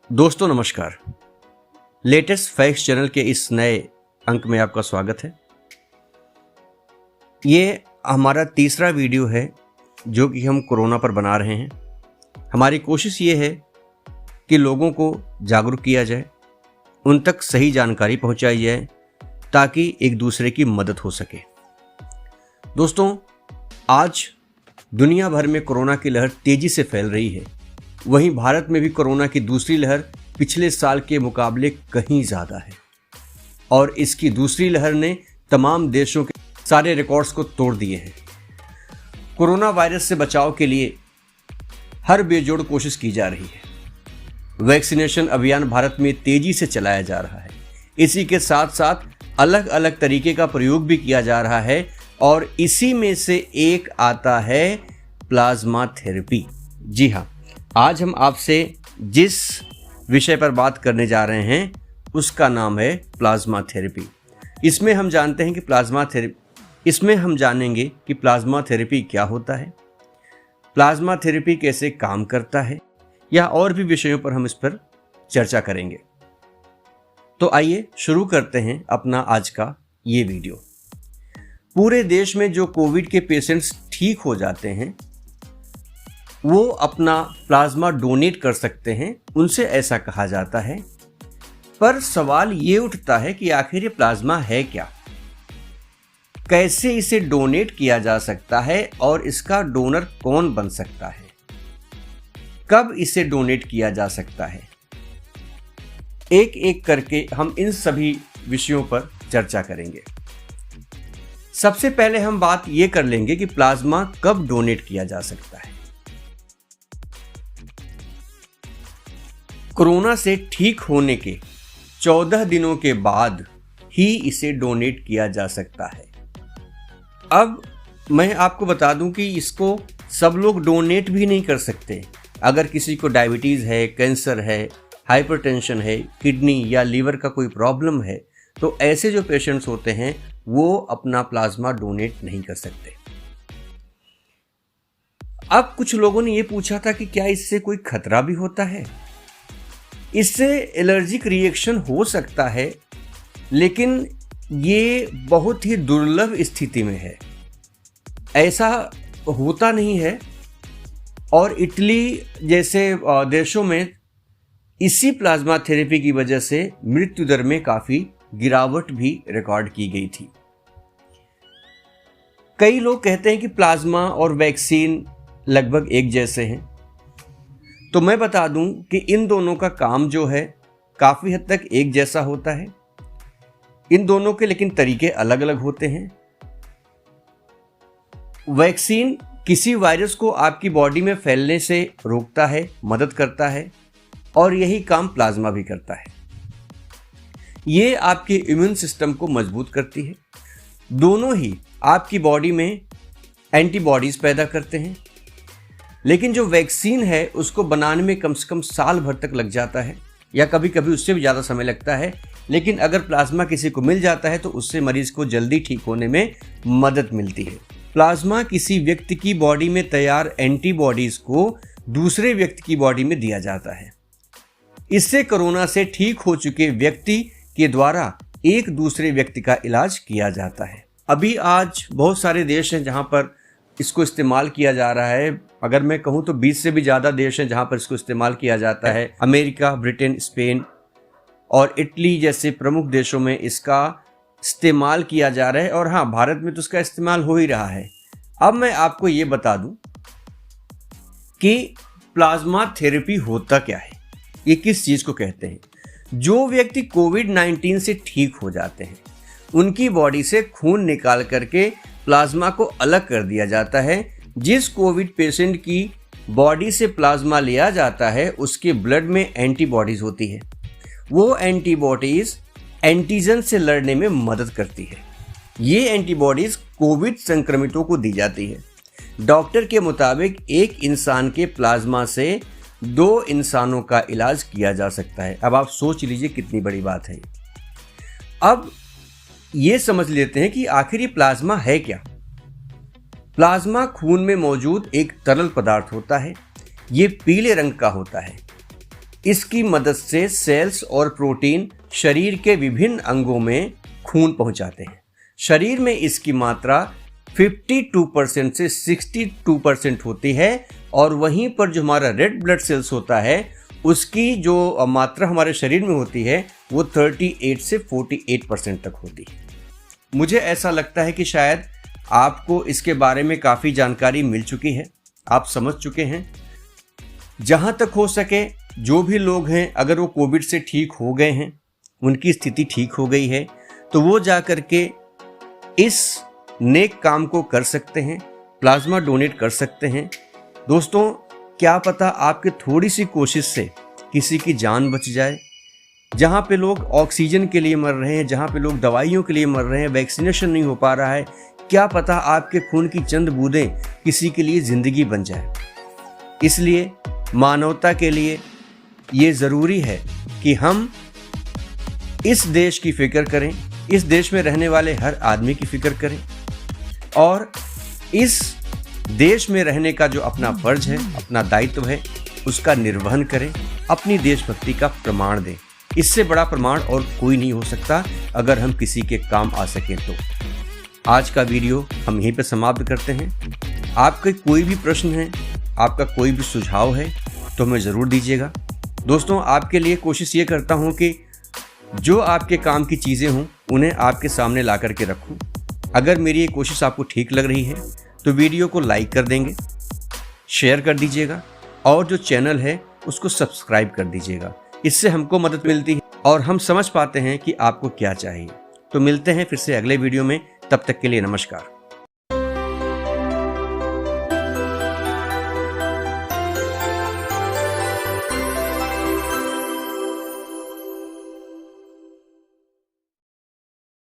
दोस्तों नमस्कार। Latest facts channel के इस नए अंक में आपका स्वागत है। ये हमारा तीसरा वीडियो है जो कि हम कोरोना पर बना रहे हैं। हमारी कोशिश ये है कि लोगों को जागरूक किया जाए, उन तक सही जानकारी पहुंचाई जाए ताकि एक दूसरे की मदद हो सके। दोस्तों, आज दुनिया भर में कोरोना की लहर तेजी से फैल रही है। वहीं भारत में भी कोरोना की दूसरी लहर पिछले साल के मुकाबले कहीं ज़्यादा है और इसकी दूसरी लहर ने तमाम देशों के सारे रिकॉर्ड्स को तोड़ दिए हैं। कोरोना वायरस से बचाव के लिए हर बेजोड़ कोशिश की जा रही है। वैक्सीनेशन अभियान भारत में तेजी से चलाया जा रहा है। इसी के साथ साथ अलग अलग तरीके का प्रयोग भी किया जा रहा है और इसी में से एक आता है प्लाज्मा थेरेपी। जी हाँ, आज हम आपसे जिस विषय पर बात करने जा रहे हैं उसका नाम है प्लाज्मा थेरेपी। इसमें हम जानेंगे कि प्लाज्मा थेरेपी क्या होता है, प्लाज्मा थेरेपी कैसे काम करता है, या और भी विषयों पर हम इस पर चर्चा करेंगे। तो आइए शुरू करते हैं अपना आज का ये वीडियो। पूरे देश में जो कोविड के पेशेंट्स ठीक हो जाते हैं वो अपना प्लाज्मा डोनेट कर सकते हैं, उनसे ऐसा कहा जाता है। पर सवाल ये उठता है कि आखिर ये प्लाज्मा है क्या, कैसे इसे डोनेट किया जा सकता है और इसका डोनर कौन बन सकता है, कब इसे डोनेट किया जा सकता है। एक एक करके हम इन सभी विषयों पर चर्चा करेंगे। सबसे पहले हम बात ये कर लेंगे कि प्लाज्मा कब डोनेट किया जा सकता है। कोरोना से ठीक होने के 14 दिनों के बाद ही इसे डोनेट किया जा सकता है। अब मैं आपको बता दूं कि इसको सब लोग डोनेट भी नहीं कर सकते। अगर किसी को डायबिटीज़ है, कैंसर है, हाइपरटेंशन है, किडनी या लीवर का कोई प्रॉब्लम है, तो ऐसे जो पेशेंट्स होते हैं वो अपना प्लाज्मा डोनेट नहीं कर सकते। अब कुछ लोगों ने ये पूछा था कि क्या इससे कोई खतरा भी होता है। इससे एलर्जिक रिएक्शन हो सकता है, लेकिन ये बहुत ही दुर्लभ स्थिति में है, ऐसा होता नहीं है। और इटली जैसे देशों में इसी प्लाज्मा थेरेपी की वजह से मृत्यु दर में काफ़ी गिरावट भी रिकॉर्ड की गई थी। कई लोग कहते हैं कि प्लाज्मा और वैक्सीन लगभग एक जैसे हैं, तो मैं बता दूं कि इन दोनों का काम जो है काफ़ी हद तक एक जैसा होता है। इन दोनों के लेकिन तरीके अलग अलग होते हैं। वैक्सीन किसी वायरस को आपकी बॉडी में फैलने से रोकता है, मदद करता है, और यही काम प्लाज्मा भी करता है। ये आपके इम्यून सिस्टम को मजबूत करती है। दोनों ही आपकी बॉडी में एंटीबॉडीज पैदा करते हैं, लेकिन जो वैक्सीन है उसको बनाने में कम से कम साल भर तक लग जाता है, या कभी कभी उससे भी ज़्यादा समय लगता है। लेकिन अगर प्लाज्मा किसी को मिल जाता है तो उससे मरीज को जल्दी ठीक होने में मदद मिलती है। प्लाज्मा किसी व्यक्ति की बॉडी में तैयार एंटीबॉडीज को दूसरे व्यक्ति की बॉडी में दिया जाता है। इससे कोरोना से ठीक हो चुके व्यक्ति के द्वारा एक दूसरे व्यक्ति का इलाज किया जाता है। अभी आज बहुत सारे देश हैं जहाँ पर इसको इस्तेमाल किया जा रहा है। अगर मैं कहूँ तो 20 से भी ज़्यादा देश हैं जहाँ पर इसको इस्तेमाल किया जाता है। अमेरिका, ब्रिटेन, स्पेन और इटली जैसे प्रमुख देशों में इसका इस्तेमाल किया जा रहा है, और हाँ, भारत में तो इसका इस्तेमाल हो ही रहा है। अब मैं आपको ये बता दूं कि प्लाज्मा थेरेपी होता क्या है, ये किस चीज़ को कहते हैं। जो व्यक्ति कोविड-19 से ठीक हो जाते हैं उनकी बॉडी से खून निकाल करके प्लाज्मा को अलग कर दिया जाता है। जिस कोविड पेशेंट की बॉडी से प्लाज्मा लिया जाता है उसके ब्लड में एंटीबॉडीज होती है। वो एंटीबॉडीज एंटीजन से लड़ने में मदद करती है। ये एंटीबॉडीज कोविड संक्रमितों को दी जाती है। डॉक्टर के मुताबिक एक इंसान के प्लाज्मा से 2 इंसानों का इलाज किया जा सकता है। अब आप सोच लीजिए कितनी बड़ी बात है। अब ये समझ लेते हैं कि आखिर ये प्लाज्मा है क्या। प्लाज्मा खून में मौजूद एक तरल पदार्थ होता है। ये पीले रंग का होता है। इसकी मदद से सेल्स और प्रोटीन शरीर के विभिन्न अंगों में खून पहुंचाते हैं। शरीर में इसकी मात्रा 52% से 62% होती है और वहीं पर जो हमारा रेड ब्लड सेल्स होता है उसकी जो मात्रा हमारे शरीर में होती है वो 38 से 48% तक होती है। मुझे ऐसा लगता है कि शायद आपको इसके बारे में काफ़ी जानकारी मिल चुकी है, आप समझ चुके हैं। जहाँ तक हो सके जो भी लोग हैं अगर वो कोविड से ठीक हो गए हैं, उनकी स्थिति ठीक हो गई है, तो वो जा कर के इस नेक काम को कर सकते हैं, प्लाज्मा डोनेट कर सकते हैं। दोस्तों, क्या पता आपके थोड़ी सी कोशिश से किसी की जान बच जाए। जहाँ पे लोग ऑक्सीजन के लिए मर रहे हैं, जहाँ पे लोग दवाइयों के लिए मर रहे हैं, वैक्सीनेशन नहीं हो पा रहा है, क्या पता आपके खून की चंद बूंदें किसी के लिए ज़िंदगी बन जाए। इसलिए मानवता के लिए ये ज़रूरी है कि हम इस देश की फिक्र करें, इस देश में रहने वाले हर आदमी की फिक्र करें और इस देश में रहने का जो अपना फर्ज है, अपना दायित्व है, उसका निर्वहन करें, अपनी देशभक्ति का प्रमाण दें। इससे बड़ा प्रमाण और कोई नहीं हो सकता अगर हम किसी के काम आ सकें तो। आज का वीडियो हम यहीं पे समाप्त करते हैं। आपके कोई भी प्रश्न है, आपका कोई भी सुझाव है तो हमें ज़रूर दीजिएगा। दोस्तों, आपके लिए कोशिश ये करता हूँ कि जो आपके काम की चीज़ें हों उन्हें आपके सामने ला कर के रखूँ। अगर मेरी ये कोशिश आपको ठीक लग रही है तो वीडियो को लाइक कर देंगे, शेयर कर दीजिएगा और जो चैनल है उसको सब्सक्राइब कर दीजिएगा। इससे हमको मदद मिलती है और हम समझ पाते हैं कि आपको क्या चाहिए। तो मिलते हैं फिर से अगले वीडियो में, तब तक के लिए नमस्कार।